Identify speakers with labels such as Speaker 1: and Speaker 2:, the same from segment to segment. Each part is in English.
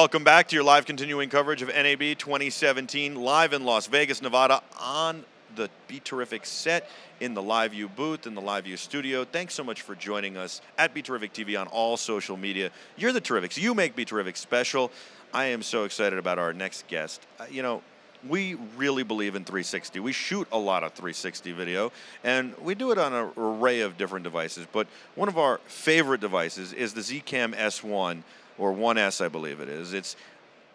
Speaker 1: Welcome back to your live continuing coverage of NAB 2017, live in Las Vegas, Nevada, on the BeTerrific set in the LiveU booth, in the LiveU studio. Thanks so much for joining us at BeTerrific TV on all social media. You're the Terrifics. You make BeTerrific special. I am so excited about our next guest. You know, we really believe in 360. We shoot a lot of 360 video, and we do it on an array of different devices. But one of our favorite devices is the Zcam S1, or 1S, I believe it is. It's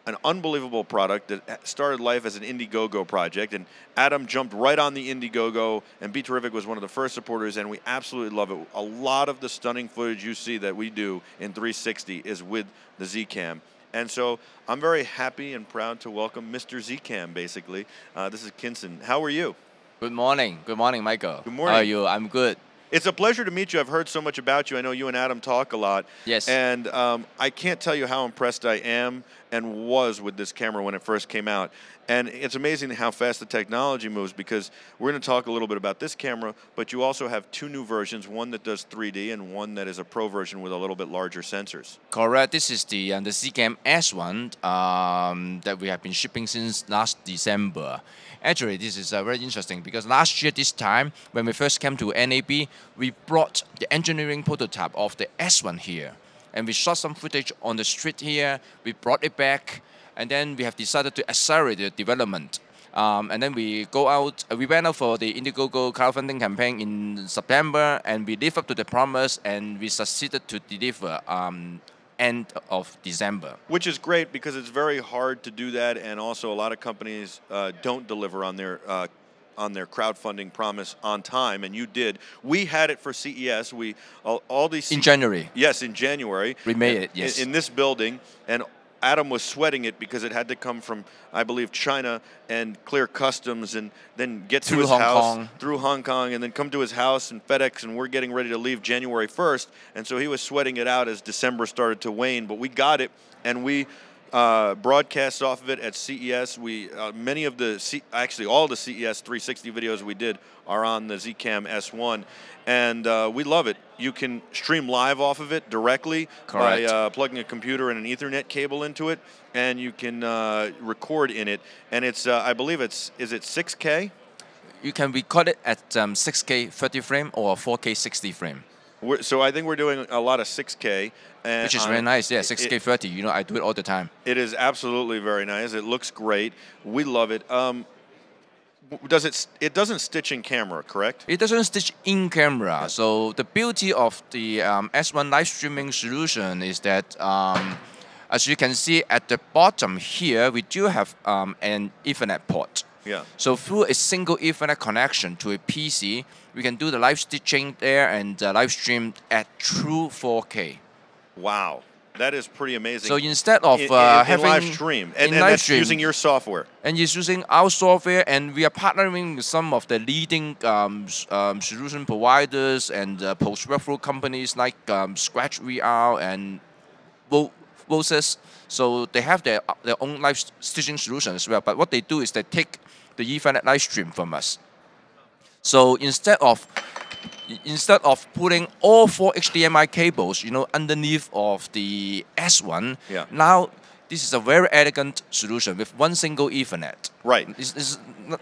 Speaker 1: an unbelievable product that started life as an Indiegogo project, and Adam jumped right on the Indiegogo, and BeTerrific was one of the first supporters, and we absolutely love it. A lot of the stunning footage you see that we do in 360 is with the Zcam. And so I'm very happy and proud to welcome Mr. Zcam, basically. This is Kinson. How are you?
Speaker 2: Good morning. Good morning, Michael.
Speaker 1: Good morning.
Speaker 2: How are you? I'm good.
Speaker 1: It's a pleasure to meet you. I've heard so much about you. I know you and Adam talk a lot.
Speaker 2: Yes.
Speaker 1: And I can't tell you how impressed I am and was with this camera when it first came out. And it's amazing how fast the technology moves, because we're going to talk a little bit about this camera, but you also have two new versions, one that does 3D and one that is a pro version with a little bit larger sensors.
Speaker 2: Correct. This is the Zcam S1 that we have been shipping since last December. Actually, this is very interesting because last year this time, when we first came to NAB, we brought the engineering prototype of the S1 here. And we shot some footage on the street here. We brought it back. And then we have decided to accelerate the development. And then we went out for the Indiegogo crowdfunding campaign in September, and we lived up to the promise, and we succeeded to deliver end of December.
Speaker 1: Which is great, because it's very hard to do that, and also a lot of companies don't deliver on their crowdfunding promise on time, and you did. We had it for CES. All these
Speaker 2: in January.
Speaker 1: Yes, in January.
Speaker 2: We made it. Yes.
Speaker 1: In this building, and Adam was sweating it because it had to come from, I believe, China and clear customs, and then get to his house through Hong Kong, and then come to his house and FedEx, and we're getting ready to leave January 1st, and so he was sweating it out as December started to wane. But we got it, and we broadcast off of it at CES. Actually all the CES 360 videos we did are on the Zcam S1, and we love it. You can stream live off of it directly.
Speaker 2: Correct.
Speaker 1: By plugging a computer and an Ethernet cable into it, and you can record in it. And it's, I believe is it 6K?
Speaker 2: You can record it at 6K 30 frame or 4K 60 frame.
Speaker 1: So I think we're doing a lot of 6K.
Speaker 2: Which is very nice, yeah, 6K 30. You know, I do it all the time.
Speaker 1: It is absolutely very nice. It looks great. We love it. It doesn't stitch in camera, correct?
Speaker 2: It doesn't stitch in camera. So the beauty of the S1 live streaming solution is that, as you can see at the bottom here, we do have an Ethernet port.
Speaker 1: Yeah.
Speaker 2: So through a single Ethernet connection to a PC, we can do the live stitching there and live stream at true 4K.
Speaker 1: Wow, that is pretty amazing.
Speaker 2: So instead of
Speaker 1: having live stream, and that's using your software,
Speaker 2: and it's using our software, and we are partnering with some of the leading solution providers and post-workflow companies like Scratch VR and Voces. So they have their own live stitching solution as well. But what they do is they take the Ethernet live stream from us. So instead of putting all 4 HDMI cables, you know, underneath of the S1, now this is a very elegant solution with one single Ethernet.
Speaker 1: Right.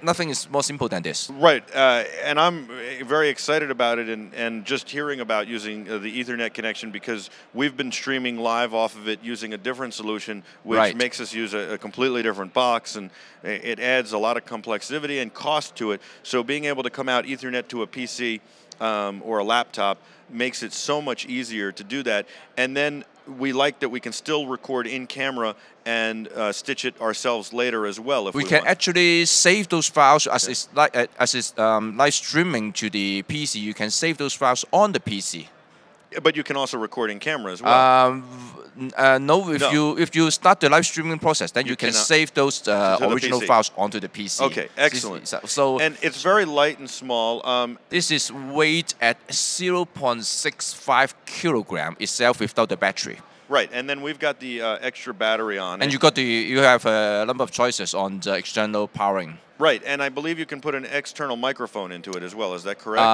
Speaker 2: Nothing is more simple than this.
Speaker 1: Right, and I'm very excited about it, and just hearing about using the Ethernet connection, because we've been streaming live off of it using a different solution, which makes us use a completely different box, and it adds a lot of complexity and cost to it. So being able to come out Ethernet to a PC or a laptop makes it so much easier to do that. And then we like that we can still record in camera and stitch it ourselves later as well. If we
Speaker 2: can
Speaker 1: want.
Speaker 2: Actually save those files as it's live streaming to the PC. You can save those files on the PC.
Speaker 1: But you can also record in camera as well.
Speaker 2: No, if you start the live streaming process, then you can save those original files onto the PC.
Speaker 1: Okay, excellent. And it's very light and small.
Speaker 2: This is weighed at 0.65 kilogram itself without the battery.
Speaker 1: Right, and then we've got the extra battery on
Speaker 2: And
Speaker 1: it.
Speaker 2: you have a number of choices on the external powering.
Speaker 1: Right, and I believe you can put an external microphone into it as well. Is that correct?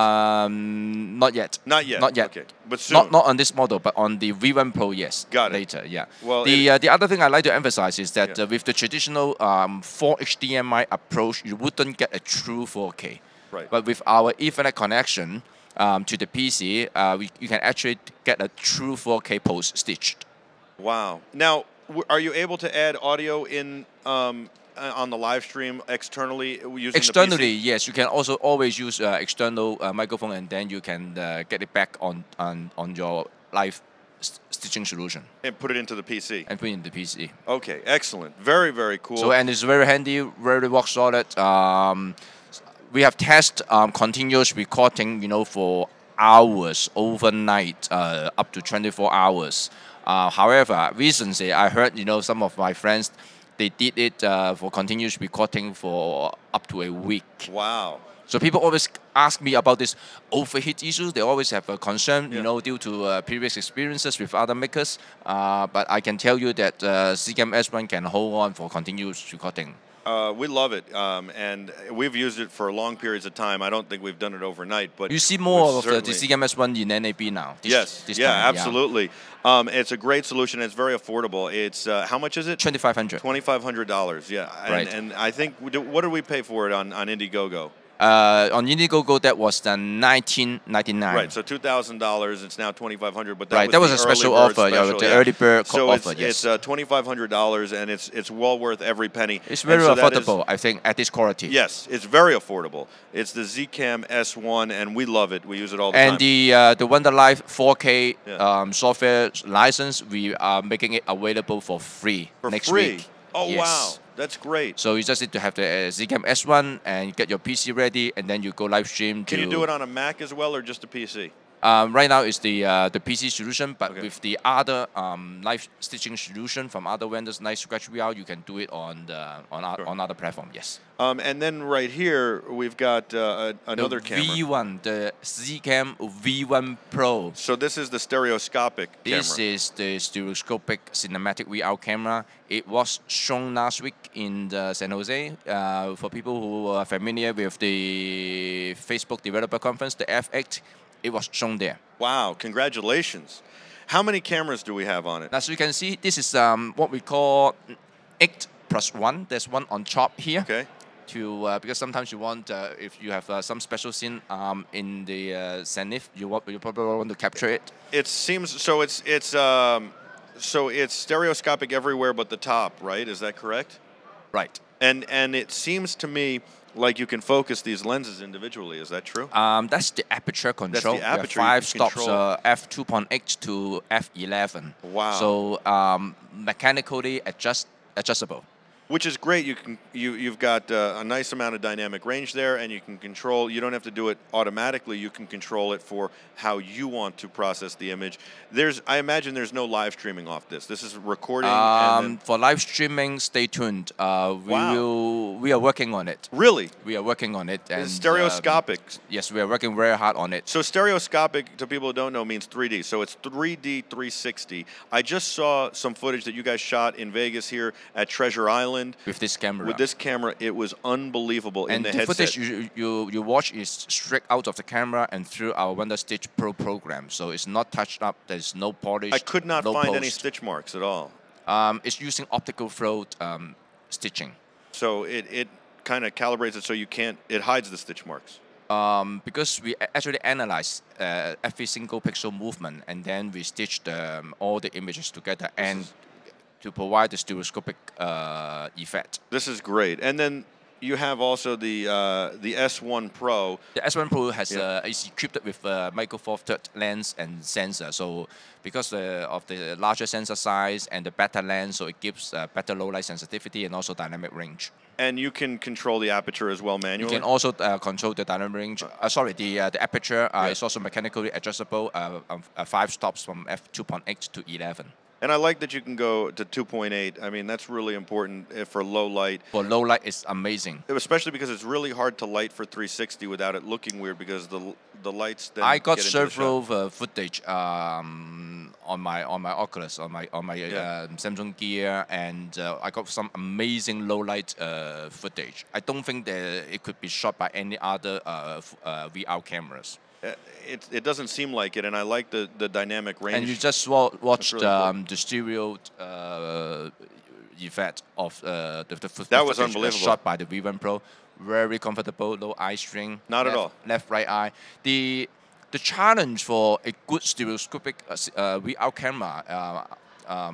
Speaker 2: Not yet.
Speaker 1: Not yet.
Speaker 2: Not yet.
Speaker 1: Okay, but soon.
Speaker 2: Not on this model, but on the V1 Pro, yes.
Speaker 1: Got it.
Speaker 2: Later, yeah.
Speaker 1: Well,
Speaker 2: the other thing I'd like to emphasize is that with the traditional 4 HDMI approach, you wouldn't get a true 4K.
Speaker 1: Right.
Speaker 2: But with our Ethernet connection to the PC, you can actually get a true 4K post stitched.
Speaker 1: Wow. Now, are you able to add audio in on the live stream externally using
Speaker 2: externally,
Speaker 1: the PC?
Speaker 2: Yes. You can also always use external microphone, and then you can get it back on your live stitching solution.
Speaker 1: And put it into the PC.
Speaker 2: And put it in the PC.
Speaker 1: Okay, excellent. Very, very cool.
Speaker 2: So, and it's very handy, very rock solid. We have tested continuous recording, for hours, overnight, up to 24 hours. However, recently I heard, some of my friends, they did it for continuous recording for up to a week.
Speaker 1: Wow.
Speaker 2: So people always ask me about this overheat issue. They always have a concern, due to previous experiences with other makers. But I can tell you that Zcam S1 can hold on for continuous recording.
Speaker 1: We love it, and we've used it for long periods of time. I don't think we've done it overnight, but
Speaker 2: you see more of the Zcam S1 in NAB now.
Speaker 1: This time, absolutely. It's a great solution. It's very affordable. It's how much is it?
Speaker 2: $2,500.
Speaker 1: $2,500. Yeah,
Speaker 2: right.
Speaker 1: And I think what did we pay for it on Indiegogo?
Speaker 2: On Indiegogo, that was the $19.99.
Speaker 1: Right, so $2,000. It's now $2,500, but
Speaker 2: that was a special offer. The early bird offer.
Speaker 1: It's $2,500, and it's well worth every penny.
Speaker 2: It's very affordable, I think, at this quality.
Speaker 1: Yes, it's very affordable. It's the Zcam S1, and we love it. We use it all the time.
Speaker 2: And the Wonderlife 4K software license, we are making it available for free next week.
Speaker 1: Oh, yes. Wow. That's great.
Speaker 2: So you just need to have the Zcam S1 and get your PC ready, and then you go live stream.
Speaker 1: Can you do it on a Mac as well, or just a PC?
Speaker 2: Right now it's the PC solution, but with the other live stitching solution from other vendors like ScratchVR, you can do it on other platform. Yes.
Speaker 1: And then right here we've got another camera.
Speaker 2: V1, the Zcam V1 Pro.
Speaker 1: So this is the stereoscopic camera.
Speaker 2: This is the stereoscopic cinematic VR camera. It was shown last week in San Jose. For people who are familiar with the Facebook Developer Conference, the F8. It was shown there.
Speaker 1: Wow, congratulations. How many cameras do we have on it?
Speaker 2: As you can see, this is what we call 8+1. There's one on top here.
Speaker 1: Okay.
Speaker 2: Because sometimes you want, if you have some special scene in the zenith, you probably want to capture it.
Speaker 1: It seems, so it's stereoscopic everywhere but the top, right? Is that correct?
Speaker 2: Right.
Speaker 1: And it seems to me like you can focus these lenses individually. Is that true?
Speaker 2: That's the aperture control.
Speaker 1: That's the aperture.
Speaker 2: 5 stops, f2.8 to f11.
Speaker 1: Wow.
Speaker 2: So mechanically adjustable.
Speaker 1: Which is great. You've got a nice amount of dynamic range there, and you can control. You don't have to do it automatically. You can control it for how you want to process the image. I imagine there's no live streaming off this. This is recording.
Speaker 2: For live streaming, stay tuned. We are working on it.
Speaker 1: Really?
Speaker 2: We are working on it. And
Speaker 1: it's stereoscopic.
Speaker 2: Yes, we are working very hard on it.
Speaker 1: So stereoscopic, to people who don't know, means 3D. So it's 3D 360. I just saw some footage that you guys shot in Vegas here at Treasure Island.
Speaker 2: With this camera.
Speaker 1: With this camera, it was unbelievable in the headset.
Speaker 2: And the footage you watch is straight out of the camera and through our Wonder Stitch Pro program. So it's not touched up. There's no polish.
Speaker 1: I could not find
Speaker 2: post.
Speaker 1: Any stitch marks at all.
Speaker 2: It's using optical float stitching.
Speaker 1: So it kind of calibrates it so it hides the stitch marks.
Speaker 2: Because we actually analyze every single pixel movement, and then we stitch all the images together to provide the stereoscopic effect.
Speaker 1: This is great. And then you have also the S1 Pro.
Speaker 2: The S1 Pro is equipped with Micro Four Third lens and sensor. So because of the larger sensor size and the better lens, so it gives better low light sensitivity and also dynamic range.
Speaker 1: And you can control the aperture as well manually?
Speaker 2: You can also control the dynamic range. The aperture is also mechanically adjustable. 5 stops from f2.8 to 11.
Speaker 1: And I like that you can go to 2.8. I mean, that's really important for low light.
Speaker 2: For low light, it's amazing.
Speaker 1: Especially because it's really hard to light for 360 without it looking weird because the lights then
Speaker 2: I got
Speaker 1: get
Speaker 2: several footage on my Oculus, on my Samsung Gear, and I got some amazing low light footage. I don't think that it could be shot by any other VR cameras.
Speaker 1: It doesn't seem like it, and I like the dynamic range.
Speaker 2: And you just watched
Speaker 1: really cool.
Speaker 2: the stereo effect of the
Speaker 1: that was
Speaker 2: footage
Speaker 1: unbelievable.
Speaker 2: shot by the V1 Pro. Very comfortable, no eye strain.
Speaker 1: Not at all.
Speaker 2: Left, right eye. The challenge for a good stereoscopic VR camera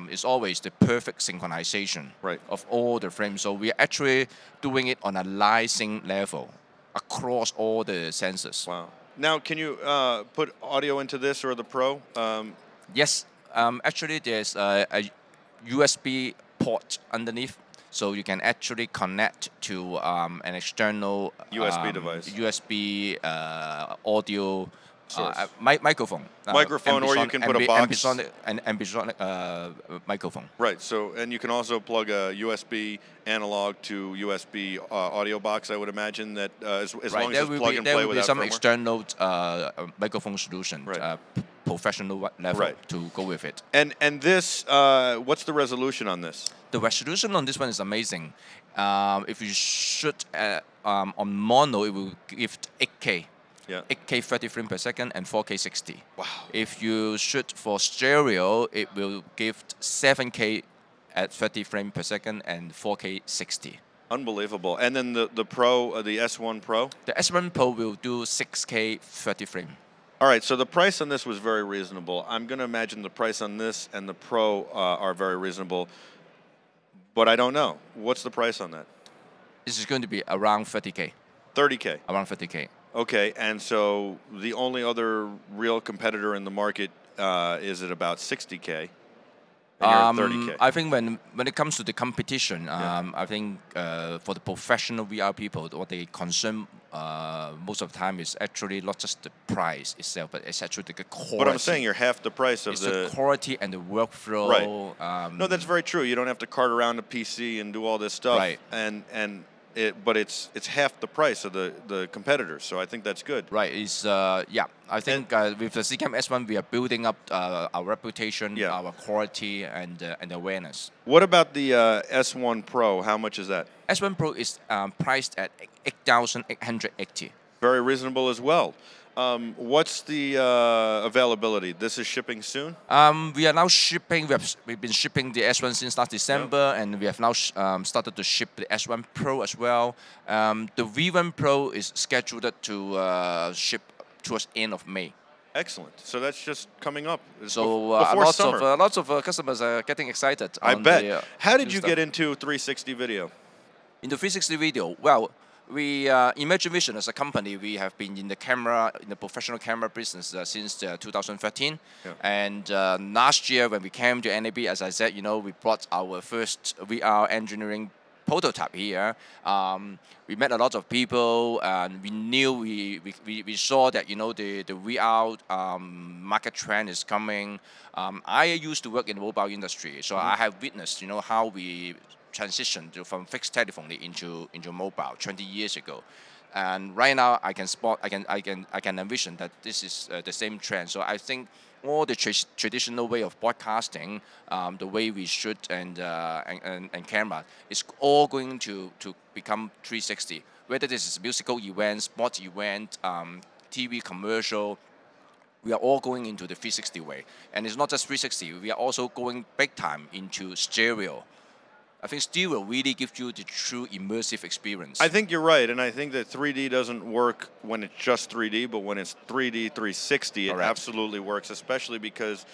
Speaker 2: is always the perfect synchronization of all the frames. So we are actually doing it on a live sync level across all the sensors.
Speaker 1: Wow. Now, can you put audio into this or the Pro?
Speaker 2: Yes. Actually, there's a USB port underneath, so you can actually connect to an external
Speaker 1: USB device.
Speaker 2: USB audio microphone.
Speaker 1: Microphone, or you can put a box.
Speaker 2: Ambisonic microphone.
Speaker 1: Right. So, and you can also plug a USB analog to USB audio box. I would imagine that as long as it's plug and play without firmware.
Speaker 2: There will be some external microphone solution, professional level to go with it.
Speaker 1: And this, what's the resolution on this?
Speaker 2: The resolution on this one is amazing. If you shoot on mono, it will give 8K.
Speaker 1: Yeah.
Speaker 2: 8K 30 frames per second and 4K 60.
Speaker 1: Wow.
Speaker 2: If you shoot for stereo, it will give 7K at 30 frames per second and 4K 60.
Speaker 1: Unbelievable. And then the Pro, the S1 Pro?
Speaker 2: The S1 Pro will do 6K 30 frames.
Speaker 1: All right, so the price on this was very reasonable. I'm going to imagine the price on this and the Pro are very reasonable, but I don't know. What's the price on that?
Speaker 2: This is going to be around 30K.
Speaker 1: 30K?
Speaker 2: Around 30K.
Speaker 1: Okay, and so the only other real competitor in the market is at about 60K. And you're at 30K.
Speaker 2: I think when it comes to the competition, I think for the professional VR people, what they concern most of the time is actually not just the price itself, but it's actually the quality.
Speaker 1: But I'm saying you're half the price of
Speaker 2: the quality and the workflow.
Speaker 1: Right. No, that's very true. You don't have to cart around a PC and do all this stuff.
Speaker 2: Right.
Speaker 1: But it's half the price of the competitors, so I think that's good.
Speaker 2: Right. I think with the Cam S1 we are building up our reputation, our quality, and awareness.
Speaker 1: What about the S1 Pro? How much is that?
Speaker 2: S1 Pro is priced at 8,880.
Speaker 1: Very reasonable as well. What's the availability? This is shipping soon?
Speaker 2: We are now shipping. We've been shipping the S1 since last December, and we have now started to ship the S1 Pro as well. The V1 Pro is scheduled to ship towards end of May.
Speaker 1: Excellent. So that's just coming up.
Speaker 2: So
Speaker 1: before
Speaker 2: lots of customers are getting excited.
Speaker 1: I bet. How did you get into 360 video?
Speaker 2: Into 360 video, well. We, Imagine Vision as a company, we have been in the professional camera business since 2013.
Speaker 1: Yeah.
Speaker 2: And last year when we came to NAB, as I said, we brought our first VR engineering prototype here. We met a lot of people, and we knew, we saw that, the VR market trend is coming. I used to work in the mobile industry, so I have witnessed, how we transition from fixed telephony into mobile 20 years ago, and right now I can envision that this is the same trend. So I think all the traditional way of broadcasting, the way we shoot and camera, is all going to become 360. Whether this is musical event, sports event, TV commercial. We are all going into the 360 way, and it's not just 360. We are also going big time into stereo. I think stereo really gives you the true immersive experience.
Speaker 1: I think you're right, and I think that 3D doesn't work when it's just 3D, but when it's 3D 360, it absolutely works, especially because,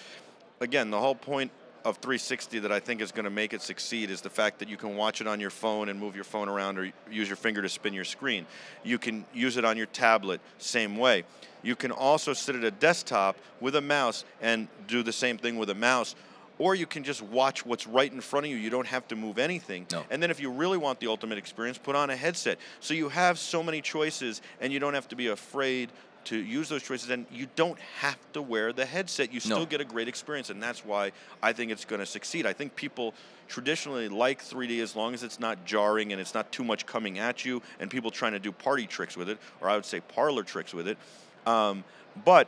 Speaker 1: again, the whole point of 360 that I think is going to make it succeed is the fact that you can watch it on your phone and move your phone around, or use your finger to spin your screen. You can use it on your tablet, same way. You can also sit at a desktop with a mouse and do the same thing with a mouse. Or you can just watch what's right in front of you. You don't have to move anything.
Speaker 2: No.
Speaker 1: And then if you really want the ultimate experience, put on a headset. So you have so many choices, and you don't have to be afraid to use those choices. And you don't have to wear the headset. You still get a great experience, and that's why I think it's going to succeed. I think people traditionally like 3D as long as it's not jarring and it's not too much coming at you and people trying to do party tricks with it, or I would say parlor tricks with it. But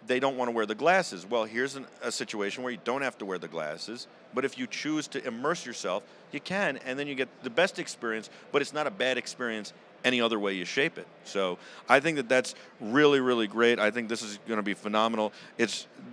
Speaker 1: they don't want to wear the glasses. Well, here's a situation where you don't have to wear the glasses, but if you choose to immerse yourself, you can, and then you get the best experience, but it's not a bad experience any other way you shape it. So I think that that's really, really great. I think this is going to be phenomenal.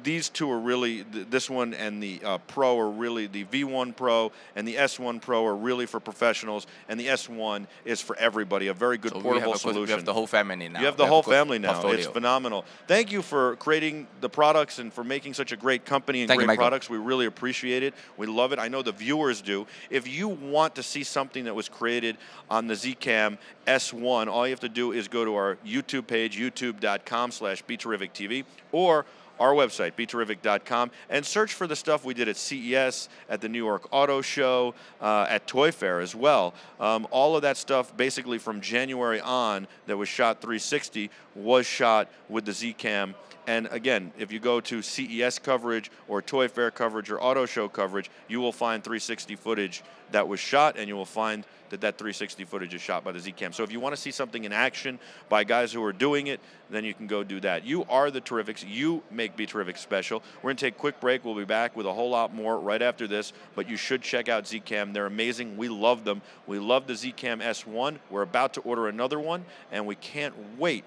Speaker 1: These two are really, this one and the Pro are really, the V1 Pro and the S1 Pro are really for professionals, and the S1 is for everybody, a very good portable solution.
Speaker 2: We have the whole family now.
Speaker 1: You have the whole family now.
Speaker 2: Portfolio.
Speaker 1: It's phenomenal. Thank you for creating the products and for making such a great company and great products. We really appreciate it. We love it. I know the viewers do. If you want to see something that was created on the Zcam S1, all you have to do is go to our YouTube page, youtube.com/BeTerrificTV, or our website, BeTerrific.com, and search for the stuff we did at CES, at the New York Auto Show, at Toy Fair as well. All of that stuff, basically from January on, that was shot 360, was shot with the Zcam. And again, if you go to CES coverage or Toy Fair coverage or Auto Show coverage, you will find 360 footage that was shot, and you will find that 360 footage is shot by the Zcam. So if you want to see something in action by guys who are doing it, then you can go do that. You are the Terrifics. You make BeTerrific special. We're going to take a quick break. We'll be back with a whole lot more right after this, but you should check out Zcam. They're amazing. We love them. We love the Zcam S1. We're about to order another one, and we can't wait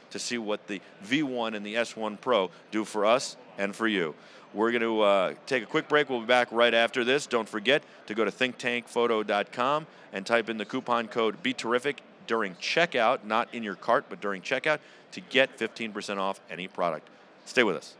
Speaker 1: to see what the V1 and the S1 Pro do for us and for you. We're going to take a quick break. We'll be back right after this. Don't forget to go to thinktankphoto.com and type in the coupon code BeTerrific during checkout, not in your cart, but during checkout, to get 15% off any product. Stay with us.